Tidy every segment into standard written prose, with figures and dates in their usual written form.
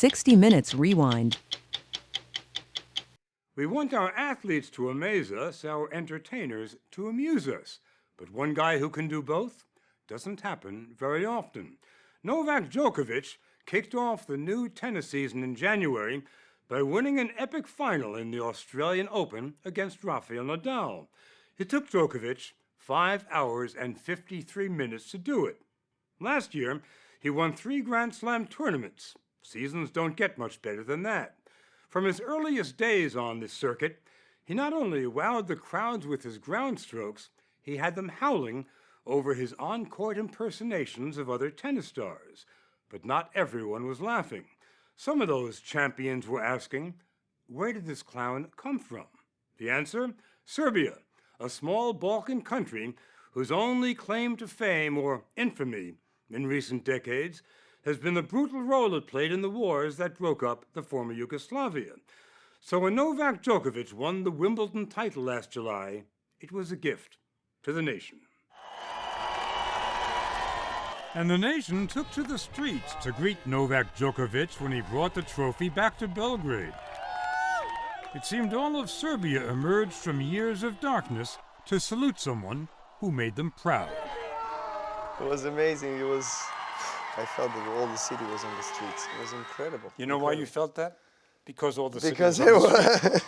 60 Minutes Rewind. We want our athletes to amaze us, our entertainers to amuse us. But one guy who can do both doesn't happen very often. Novak Djokovic kicked off the new tennis season in January by winning an epic final in the Australian Open against Rafael Nadal. It took Djokovic 5 hours and 53 minutes to do it. Last year, he won 3 Grand Slam tournaments. Seasons don't get much better than that. From his earliest days on this circuit, he not only wowed the crowds with his ground strokes, he had them howling over his on-court impersonations of other tennis stars. But not everyone was laughing. Some of those champions were asking, where did this clown come from? The answer? Serbia, a small Balkan country whose only claim to fame or infamy in recent decades has been the brutal role it played in the wars that broke up the former Yugoslavia. So when Novak Djokovic won the Wimbledon title last July, it was a gift to the nation. And the nation took to the streets to greet Novak Djokovic when he brought the trophy back to Belgrade. It seemed all of Serbia emerged from years of darkness to salute someone who made them proud. It was amazing. I felt that all the city was on the streets. It was incredible. You know why you felt that? Because all the Because city it was on the streets. was.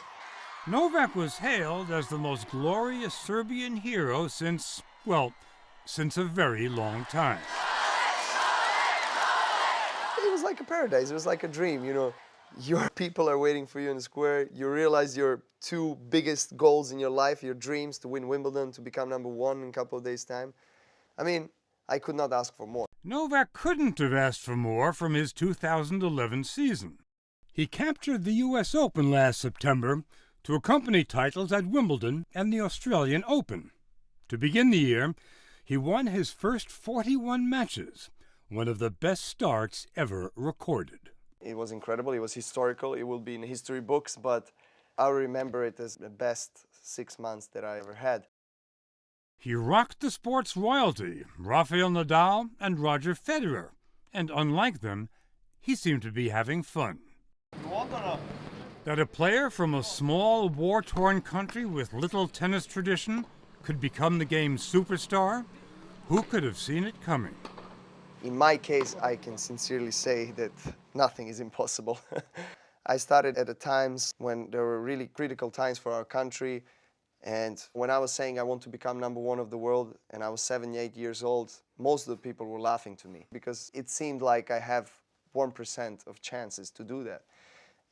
Novak was hailed as the most glorious Serbian hero since a very long time. It was like a paradise. It was like a dream, you know. Your people are waiting for you in the square. You realize your 2 biggest goals in your life, your dreams to win Wimbledon, to become #1 in a couple of days' time. I mean, I could not ask for more. Novak couldn't have asked for more from his 2011 season. He captured the U.S. Open last September to accompany titles at Wimbledon and the Australian Open. To begin the year, he won his first 41 matches, one of the best starts ever recorded. It was incredible. It was historical. It will be in the history books, but I'll remember it as the best 6 months that I ever had. He rocked the sport's royalty, Rafael Nadal and Roger Federer, and unlike them, he seemed to be having fun. That a player from a small, war-torn country with little tennis tradition could become the game's superstar, who could have seen it coming? In my case, I can sincerely say that nothing is impossible. I started at the times when there were really critical times for our country. And when I was saying I want to become #1 of the world, and I was 7, 8 years old, most of the people were laughing to me because it seemed like I have 1% of chances to do that.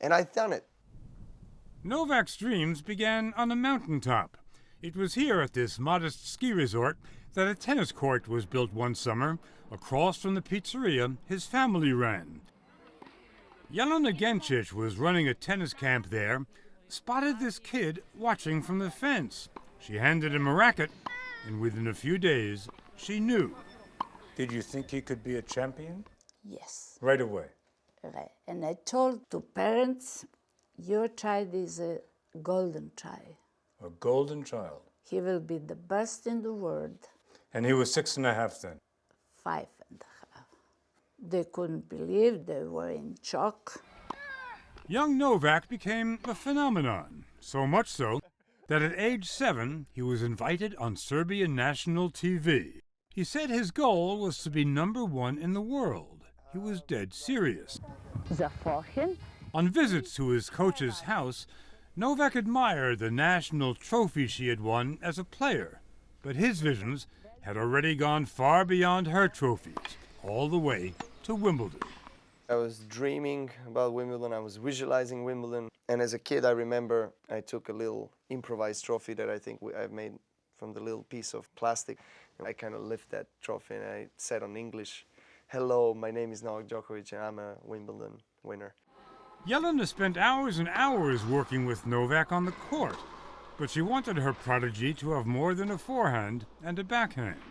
And I've done it. Novak's dreams began on a mountaintop. It was here at this modest ski resort that a tennis court was built one summer across from the pizzeria his family ran. Jelena Gencic was running a tennis camp there, spotted this kid watching from the fence. She handed him a racket, and within a few days, she knew. Did you think he could be a champion? Yes. Right away. Right. And I told to parents, your child is a golden child. A golden child. He will be the best in the world. And he was 6.5 then? 5.5. They couldn't believe, they were in shock. Young Novak became a phenomenon, so much so that at age 7 he was invited on Serbian national TV. He said his goal was to be #1 in the world. He was dead serious. On visits to his coach's house, Novak admired the national trophy she had won as a player, but his visions had already gone far beyond her trophies, all the way to Wimbledon. I was dreaming about Wimbledon. I was visualizing Wimbledon. And as a kid, I remember I took a little improvised trophy that I think I've made from the little piece of plastic. And I kind of lift that trophy and I said in English, "Hello, my name is Novak Djokovic and I'm a Wimbledon winner." Jelena spent hours and hours working with Novak on the court, but she wanted her prodigy to have more than a forehand and a backhand.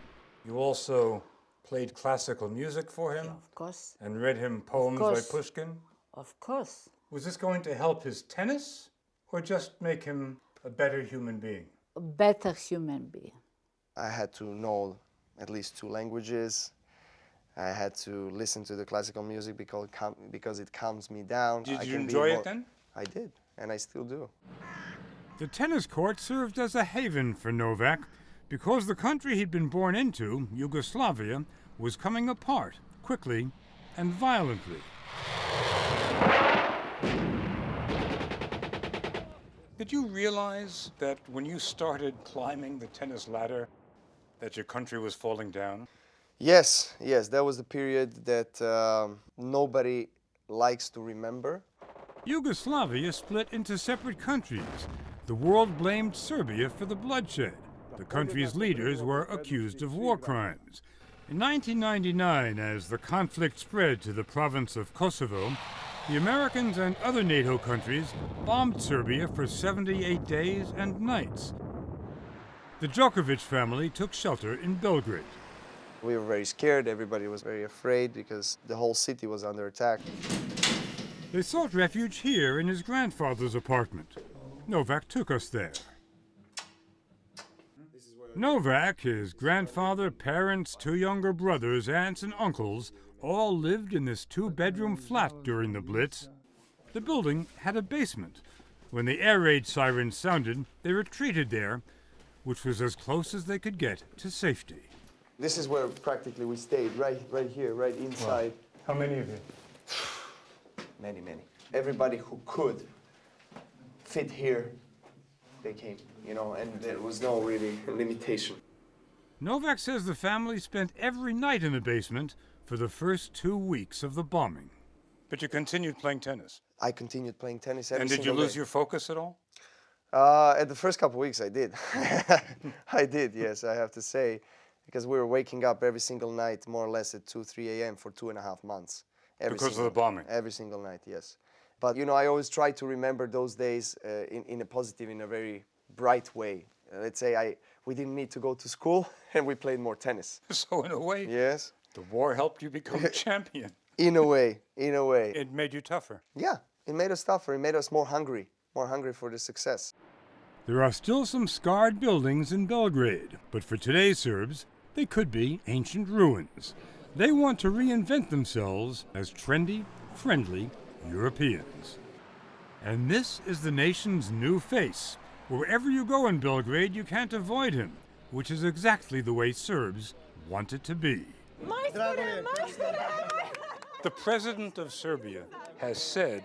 You also played classical music for him? Of course. And read him poems by Pushkin? Of course. Was this going to help his tennis, or just make him a better human being? A better human being. I had to know at least 2 languages. I had to listen to the classical music because it calms me down. Did I you can be enjoy more- it then? I did, and I still do. The tennis court served as a haven for Novak because the country he'd been born into, Yugoslavia, was coming apart quickly and violently. Did you realize that when you started climbing the tennis ladder, that your country was falling down? Yes, that was the period that nobody likes to remember. Yugoslavia split into separate countries. The world blamed Serbia for the bloodshed. The country's leaders were accused of war crimes. In 1999, as the conflict spread to the province of Kosovo, the Americans and other NATO countries bombed Serbia for 78 days and nights. The Djokovic family took shelter in Belgrade. We were very scared, everybody was very afraid because the whole city was under attack. They sought refuge here in his grandfather's apartment. Novak took us there. Novak, his grandfather, parents, 2 younger brothers, aunts, and uncles all lived in this 2-bedroom flat during the Blitz. The building had a basement. When the air raid sirens sounded, they retreated there, which was as close as they could get to safety. This is where practically we stayed, right here, right inside. Wow. How many of you? Many. Everybody who could fit here, they came, and there was no really limitation. Novak says the family spent every night in the basement for the first 2 weeks of the bombing. But you continued playing tennis? I continued playing tennis every And did you single lose day. your focus at all? At the first couple of weeks, I did. I did, yes, I have to say, because we were waking up every single night, more or less at 2, 3 a.m. for 2.5 months. Because of the bombing? Every single night, yes. But, I always try to remember those days in a positive, in a very bright way. Let's say we didn't need to go to school, and we played more tennis. So in a way, Yes. the war helped you become a champion. In a way. It made you tougher. Yeah, it made us tougher. It made us more hungry for the success. There are still some scarred buildings in Belgrade, but for today's Serbs, they could be ancient ruins. They want to reinvent themselves as trendy, friendly Europeans. And this is the nation's new face. Wherever you go in Belgrade, you can't avoid him, which is exactly the way Serbs want it to be. The president of Serbia has said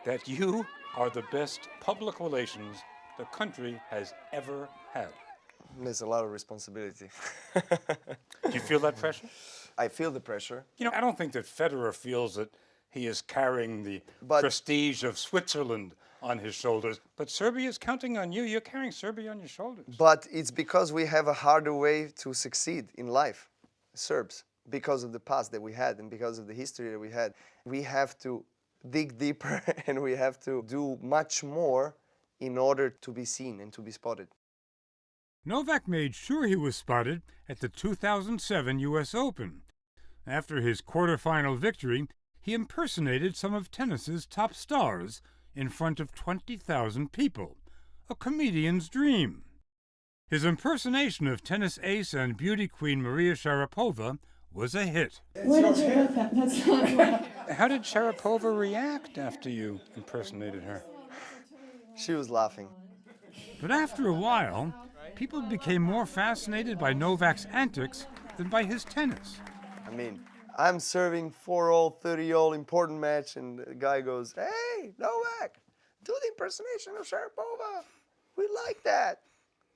that you are the best public relations the country has ever had. There's a lot of responsibility. Do you feel that pressure? I feel the pressure. I don't think that Federer feels that he is carrying the But- prestige of Switzerland on his shoulders. But Serbia is counting on you. You're carrying Serbia on your shoulders. But it's because we have a harder way to succeed in life, Serbs, because of the past that we had and because of the history that we had. We have to dig deeper and we have to do much more in order to be seen and to be spotted. Novak made sure he was spotted at the 2007 U.S. Open. After his quarterfinal victory, he impersonated some of tennis's top stars in front of 20,000 people, a comedian's dream. His impersonation of tennis ace and beauty queen Maria Sharapova was a hit. Where did you get that? That's not right. How did Sharapova react after you impersonated her? She was laughing. But after a while, people became more fascinated by Novak's antics than by his tennis. I mean, I'm serving 4-all, 30-all important match, and the guy goes, "Hey, Novak, do the impersonation of Sharapova. We like that.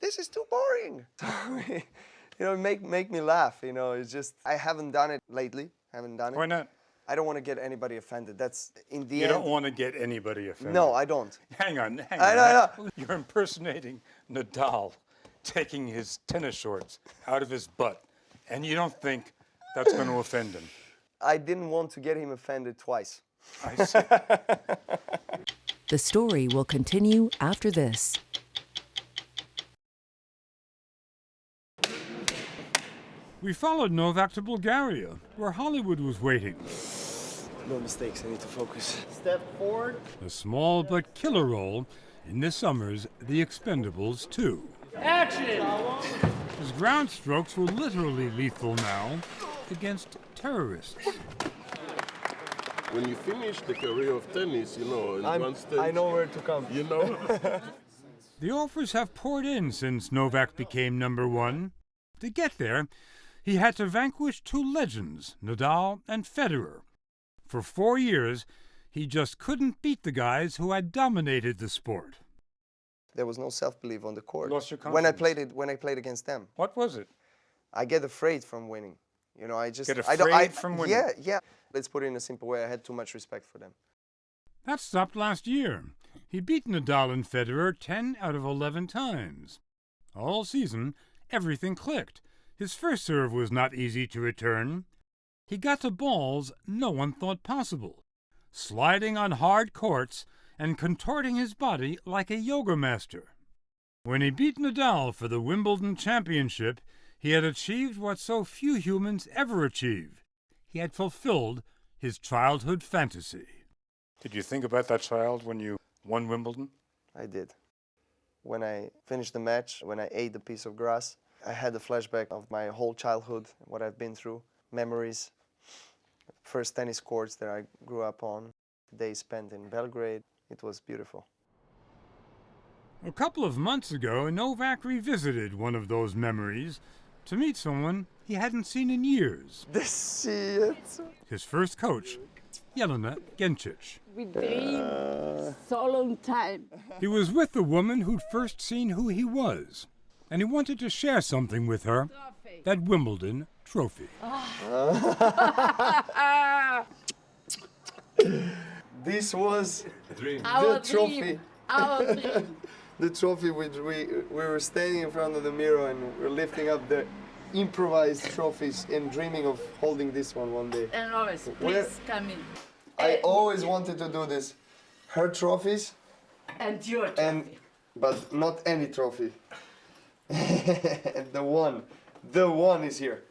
This is too boring." Make me laugh. It's just I haven't done it lately. Why not? I don't want to get anybody offended. That's in the You end. don't want to get anybody offended. No, I don't. Hang on. know. You're impersonating Nadal, taking his tennis shorts out of his butt, and you don't think that's going to offend him. I didn't want to get him offended twice. I see. The story will continue after this. We followed Novak to Bulgaria, where Hollywood was waiting. No mistakes. I need to focus. Step forward. A small but killer role in this summer's The Expendables 2. Action! His ground strokes were literally lethal now against terrorists. When you finish the career of tennis, you know, in one stage, I know where to come. you know. The offers have poured in since Novak became #1. To get there, he had to vanquish two legends, Nadal and Federer. For 4 years, he just couldn't beat the guys who had dominated the sport. There was no self-belief on the court. Lost your when I confidence. played against them. What was it? I get afraid from winning. You know, I just Get I don't, afraid from winning? Yeah. Let's put it in a simple way. I had too much respect for them. That stopped last year. He beat Nadal and Federer 10 out of 11 times. All season, everything clicked. His first serve was not easy to return. He got to balls no one thought possible, sliding on hard courts and contorting his body like a yoga master. When he beat Nadal for the Wimbledon championship, he had achieved what so few humans ever achieve. He had fulfilled his childhood fantasy. Did you think about that child when you won Wimbledon? I did. When I finished the match, when I ate the piece of grass, I had a flashback of my whole childhood, what I've been through, memories, first tennis courts that I grew up on, days spent in Belgrade. It was beautiful. A couple of months ago, Novak revisited one of those memories to meet someone he hadn't seen in years. His first coach, Jelena Gencic. We dreamed so long time. He was with the woman who'd first seen who he was, and he wanted to share something with her, that Wimbledon trophy. This was Our the trophy. dream. Our dream. The trophy which we were standing in front of the mirror and we're lifting up the improvised trophies and dreaming of holding this one day. And always, Where- please come in. I always wanted to do this. Her trophies, And your trophy. but not any trophy. And the one is here.